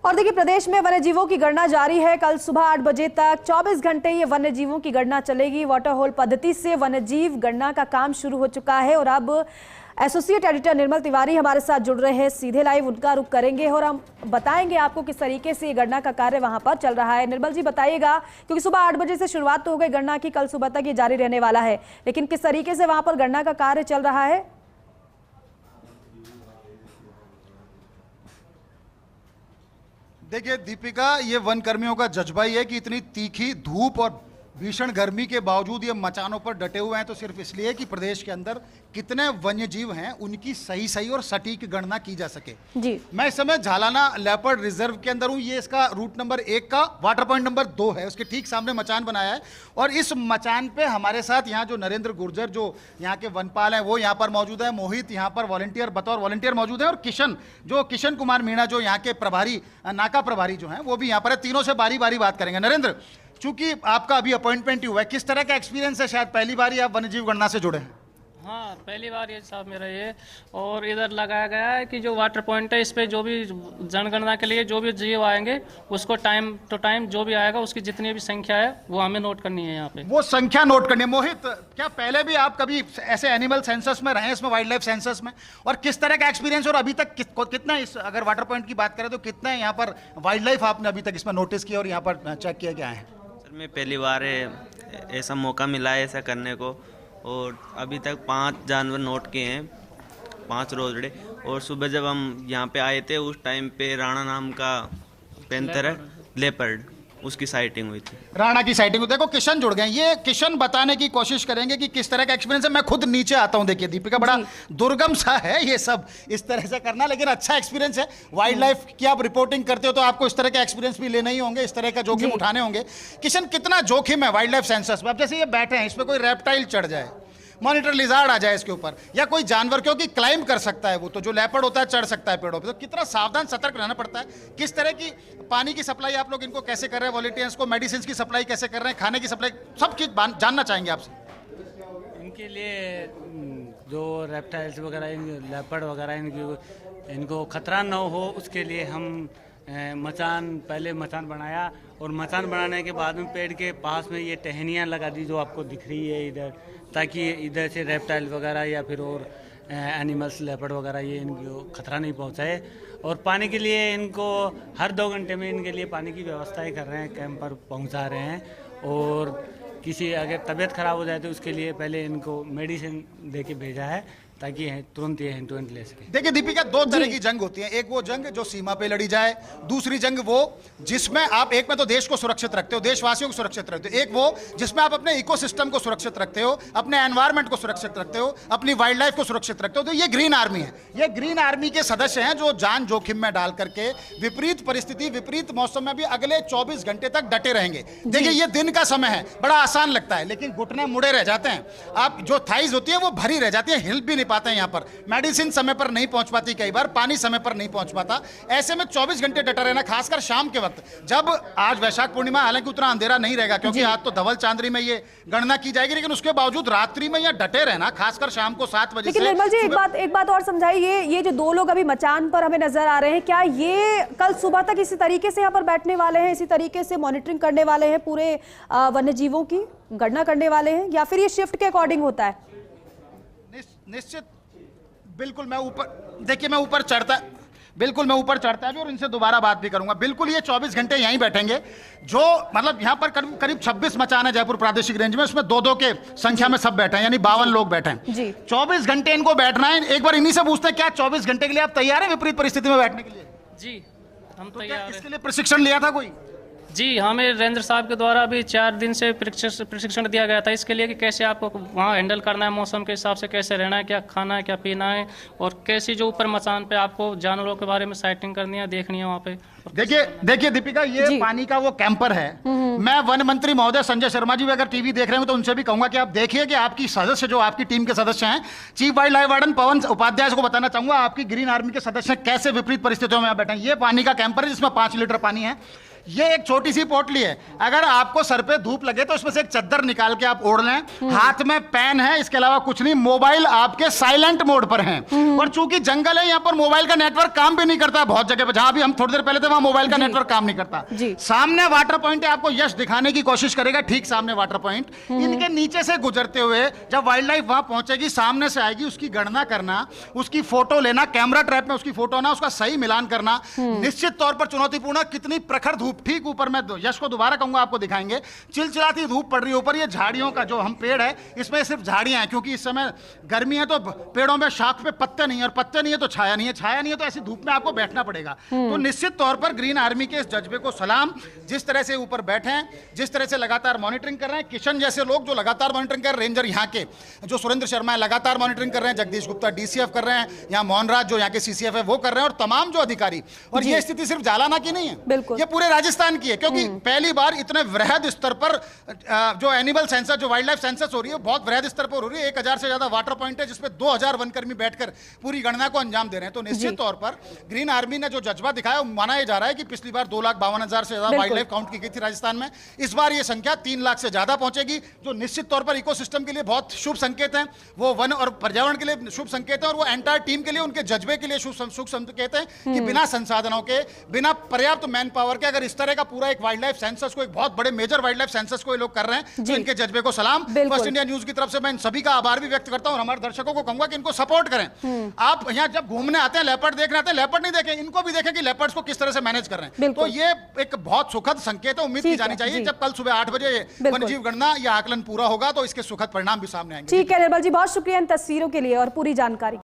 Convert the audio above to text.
और देखिए, प्रदेश में वन्यजीवों की गणना जारी है। कल सुबह 8 बजे तक 24 घंटे ये वन्यजीवों की गणना चलेगी। वाटर होल पद्धति से वन्यजीव गणना का काम शुरू हो चुका है और अब एसोसिएट एडिटर निर्मल तिवारी हमारे साथ जुड़ रहे हैं। सीधे लाइव उनका रुख करेंगे और हम बताएंगे आपको किस तरीके से ये गणना का कार्य वहां पर चल रहा है। निर्मल जी, बताइएगा, क्योंकि सुबह 8 बजे से शुरुआत तो हो गई गणना की, कल सुबह तक ये जारी रहने वाला है, लेकिन किस तरीके से वहां पर गणना का कार्य चल रहा है? देखिए दीपिका, ये वन कर्मियों का जज्बा ही है कि इतनी तीखी धूप और भीषण गर्मी के बावजूद ये मचानों पर डटे हुए हैं तो सिर्फ इसलिए कि प्रदेश के अंदर कितने वन्य जीव हैं उनकी सही और सटीक गणना की जा सके। जी, मैं इस समय झालाना लेपर्ड रिजर्व के अंदर हूँ। ये इसका रूट नंबर 1 का वाटर पॉइंट नंबर 2 है, उसके ठीक सामने मचान बनाया है और इस मचान पे हमारे साथ यहाँ जो नरेंद्र गुर्जर जो यहाँ के वनपाल हैं वो यहाँ पर मौजूद है, मोहित यहाँ पर वॉलंटियर बतौर वॉलंटियर मौजूद है और किशन कुमार मीणा जो यहाँ के प्रभारी नाका प्रभारी जो हैं वो भी यहाँ पर है। तीनों से बारी बारी बात करेंगे। नरेंद्र, चूंकि आपका अभी अपॉइंटमेंट ही हुआ है, किस तरह का एक्सपीरियंस है? शायद पहली बार ही आप वन्यजीव गणना से जुड़े हैं। हाँ, पहली बार ये साहब मेरा ये, और इधर लगाया गया है कि जो वाटर पॉइंट है इस पे जो भी जनगणना के लिए जो भी जीव आएंगे उसको टाइम टू टाइम जो भी आएगा उसकी जितनी भी संख्या है वो हमें नोट करनी है यहाँ पे। वो संख्या नोट करनी है। मोहित, क्या पहले भी आप कभी ऐसे एनिमल सेंसस में रहे, इसमें वाइल्ड लाइफ सेंसस में, और किस तरह का एक्सपीरियंस और अभी तक कितना इस अगर वाटर पॉइंट की बात करें तो कितना यहाँ पर वाइल्ड लाइफ आपने अभी तक इसमें नोटिस किया और यहाँ पर चेक किया क्या है? सर, मैं पहली बार ऐसा मौका मिला है ऐसा करने को और अभी तक 5 जानवर नोट किए हैं, 5 रोजड़े। और सुबह जब हम यहाँ पे आए थे उस टाइम पे राणा नाम का पैंथर है, लेपर्ड, उसकी साइटिंग हुई थी। राणा की साइटिंग। देखो किशन जुड़ गए, ये किशन बताने की कोशिश करेंगे कि किस तरह का एक्सपीरियंस है। मैं खुद नीचे आता हूं। देखिए दीपिका, बड़ा दुर्गम सा है ये सब इस तरह से करना, लेकिन अच्छा एक्सपीरियंस है। वाइल्ड लाइफ की आप रिपोर्टिंग करते हो तो आपको इस तरह का एक्सपीरियंस भी लेना ही होंगे, इस तरह का जोखिम उठाने होंगे। किशन, कितना जोखिम है वाइल्ड लाइफ सेंसस में? अब जैसे ये बैठे हैं, इसमें कोई रेप्टाइल चढ़ जाए, मॉनिटर लिजार्ड आ जाए इसके ऊपर, या कोई जानवर, क्योंकि क्लाइंब कर सकता है वो तो, जो लेपर्ड होता है चढ़ सकता है पेड़ों पे, तो कितना सावधान सतर्क रहना पड़ता है। किस तरह की पानी की सप्लाई आप लोग इनको कैसे कर रहे हैं, वॉलंटियर्स को मेडिसिन की सप्लाई कैसे कर रहे हैं, खाने की सप्लाई, सब चीज जानना चाहेंगे आपसे। इनके लिए जो रेप्टाइल्स वगैरह, लेपर्ड वगैरह, इनको खतरा न हो उसके लिए हम पहले मचान बनाया और मचान बनाने के बाद में पेड़ के पास में ये टहनियाँ लगा दी जो आपको दिख रही है इधर, ताकि इधर से रेप्टाइल वगैरह या फिर और एनिमल्स, लेपर्ड वगैरह, ये इनको खतरा नहीं पहुंचाए। और पानी के लिए इनको हर 2 घंटे में इनके लिए पानी की व्यवस्था ही कर रहे हैं, कैंप पर पहुंचा रहे हैं। और किसी अगर तबीयत ख़राब हो जाए तो उसके लिए पहले इनको मेडिसिन दे के भेजा है ताकि तुरंत ये हैंड टू हैंड ले सके। देखिए दीपिका, 2 तरह की जंग होती है। एक वो जंग जो सीमा पे लड़ी जाए, दूसरी जंग वो जिसमें आप एक में तो देश को सुरक्षित रखते हो, देशवासियों को सुरक्षित रखते हो, एक वो जिसमें आप अपने इकोसिस्टम को सुरक्षित रखते हो, अपने एनवायरमेंट को सुरक्षित रखते हो, अपनी वाइल्ड लाइफ को सुरक्षित रखते हो। तो ये ग्रीन आर्मी है। ये ग्रीन आर्मी के सदस्य हैं जो जान जोखिम में डाल करके विपरीत परिस्थिति, विपरीत मौसम में भी अगले 24 घंटे तक डटे रहेंगे। देखिए, ये दिन का समय है, बड़ा आसान लगता है, लेकिन घुटने मुड़े रह जाते हैं। आप जो थाइज होती है वो भरी रह जाती है, हिल भी नहीं पाते हैं। यहाँ पर मेडिसिन समय पर नहीं पहुंच पाती, कई बार पानी समय पर नहीं पहुंच पाता। ऐसे में 24 घंटे डटा रहना, खासकर शाम के वक्त, जब आज वैशाख पूर्णिमा, हालांकि उतना अंधेरा नहीं रहेगा क्योंकि आज तो धवल चांदनी में ये गणना की जाएगी, लेकिन उसके बावजूद रात्रि में यहाँ डटे रहना, खासकर शाम को 7 बजे। लेकिन निर्मल जी, एक बात और समझाइए, ये जो 2 लोग अभी मचान पर हमें नजर आ रहे हैं, क्या ये कल सुबह तक इसी तरीके से यहाँ पर बैठने वाले हैं, इसी तरीके से मॉनिटरिंग करने वाले हैं, पूरे वन्य जीवों की गणना करने वाले हैं, या फिर ये शिफ्ट के अकॉर्डिंग होता है? निश्चित, बिल्कुल। मैं ऊपर चढ़ता भी और इनसे दोबारा बात भी करूंगा। बिल्कुल, ये 24 घंटे यहीं बैठेंगे। जो मतलब यहाँ पर करीब 26 मचान है जयपुर प्रादेशिक रेंज में, उसमें 2-2 के संख्या में सब बैठे हैं, यानी 52 लोग बैठे हैं। 24 घंटे इनको बैठना है। एक बार इन्हीं से पूछते हैं, क्या 24 घंटे के लिए आप तैयार हैं विपरीत परिस्थिति में बैठने के लिए? जी, हम तो तैयार क्या हैं। इसके लिए प्रशिक्षण लिया था कोई? जी, हमें रेंद्र साहब के द्वारा भी 4 दिन से प्रशिक्षण दिया गया था इसके लिए कि कैसे आपको वहाँ हैंडल करना है, मौसम के हिसाब से कैसे रहना है, क्या खाना है, क्या पीना है, और कैसी जो ऊपर मचान पे आपको जानवरों के बारे में साइटिंग करनी है, देखनी है वहाँ पे। देखिए दीपिका, ये पानी का वो कैंपर है। मैं वन मंत्री महोदय संजय शर्मा जी भी अगर टीवी देख रहे हो तो उनसे भी कहूंगा कि आप देखिए कि आपकी सदस्य, जो आपकी टीम के सदस्य हैं, चीफ वाइल्ड लाइफ वार्डन पवन उपाध्याय को बताना चाहूंगा, आपकी ग्रीन आर्मी के सदस्य कैसे विपरीत परिस्थितियों में बैठे हैं। ये पानी का कैंपर है जिसमें 5 लीटर पानी है। ये एक छोटी सी पोटली है, अगर आपको सर पे धूप लगे तो इसमें से एक चद्दर निकाल के आप ओढ़ लें। हाथ में पेन है, इसके अलावा कुछ नहीं। मोबाइल आपके साइलेंट मोड पर है, और चूंकि जंगल है यहाँ पर मोबाइल का नेटवर्क काम भी नहीं करता बहुत जगह पर। जहां भी हम थोड़ी देर पहले थे वहां मोबाइल का नेटवर्क काम नहीं करता। सामने वाटर पॉइंट है, आपको यश दिखाने की कोशिश करेगा, ठीक सामने वाटर पॉइंट। इनके नीचे से गुजरते हुए जब वाइल्ड लाइफ वहां पहुंचेगी, सामने से आएगी, उसकी गणना करना, उसकी फोटो लेना, कैमरा ट्रैप में उसकी फोटो ना, उसका सही मिलान करना निश्चित तौर पर चुनौतीपूर्ण। कितनी प्रखर धूप, ठीक ऊपर मैं यश को दोबारा कहूंगा, आपको दिखाएंगे, चिलचिलाती धूप पड़ रही है ऊपर। ये झाड़ियों का जो हम पेड़ है, इसमें सिर्फ झाड़ियां हैं, क्योंकि इस समय गर्मी है तो पेड़ों में शाख पे पत्ते नहीं है, और पत्ते नहीं है तो छाया नहीं है, छाया नहीं है तो ऐसी धूप में आपको बैठना पड़ेगा। तो निश्चित तौर पर ग्रीन आर्मी के इस जज्बे को सलाम, जिस तरह से ऊपर बैठे हैं, जिस तरह से लगातार मॉनिटरिंग कर रहे हैं। किशन जैसे लोग जो लगातार मॉनिटरिंग कर रहे हैं, रेंजर यहाँ के जो सुरेंद्र शर्मा है लगातार मॉनिटरिंग कर रहे हैं, जगदीश गुप्ता डीसीएफ कर रहे हैं, यहाँ मोहनराज जो यहाँ के सीसीएफ है वो कर रहे हैं, और तमाम जो अधिकारी। और ये स्थिति सिर्फ जालाना की नहीं है, ये पूरे राजस्थान की है, क्योंकि पहली बार इतने वृहद स्तर पर जो एनिमल सेंसस, जो वाइल्ड लाइफ सेंसस हो रही है, बहुत वृहद स्तर पर हो रही है। 1000 से ज्यादा वाटर पॉइंट है, जिसपे 2000 वनकर्मी बैठकर पूरी गणना को अंजाम दे रहे हैं। तो निश्चित तौर पर ग्रीन आर्मी ने जो जज्बा दिखाया, माना जा रहा है कि पिछली बार 2,52,000 से ज्यादा वाइल्ड लाइफ काउंट की गई थी राजस्थान में। इस बार ये संख्या 3 लाख से ज्यादा पहुंचेगी, जो निश्चित तौर पर इकोसिस्टम के लिए बहुत शुभ संकेत है। वो वन और पर्यावरण के लिए शुभ संकेत है, और वो एंटायर टीम के लिए, उनके जज्बे के लिए शुभ संकेत है कि बिना संसाधनों के, बिना पर्याप्त मैन पावर के, अगर इस तरह का पूरा एक वाइल्ड लाइफ सेंसस को, एक बहुत बड़े मेजर वाइल्ड लाइफ सेंसस को ये लोग कर रहे हैं, तो इनके जज्बे को सलाम। फर्स्ट इंडिया न्यूज की तरफ से मैं इन सभी का आभार भी व्यक्त करता हूं, और हमारे दर्शकों को कहूंगा कि इनको सपोर्ट करें। आप यहाँ जब घूमने आते हैं, लेपर्ड देखने आते हैं, लेपर्ड नहीं देखें, इनको भी देखें कि लेपर्ड्स को किस तरह से मैनेज कर रहे हैं। तो ये एक बहुत सुखद संकेत है, उम्मीद की जानी चाहिए। जब कल सुबह 8 बजे वन्यजीव गणना या आकलन पूरा होगा, तो इसके सुखद परिणाम भी सामने आएंगे। ठीक है निर्मल जी, बहुत शुक्रिया इन तस्वीरों के लिए और पूरी जानकारी।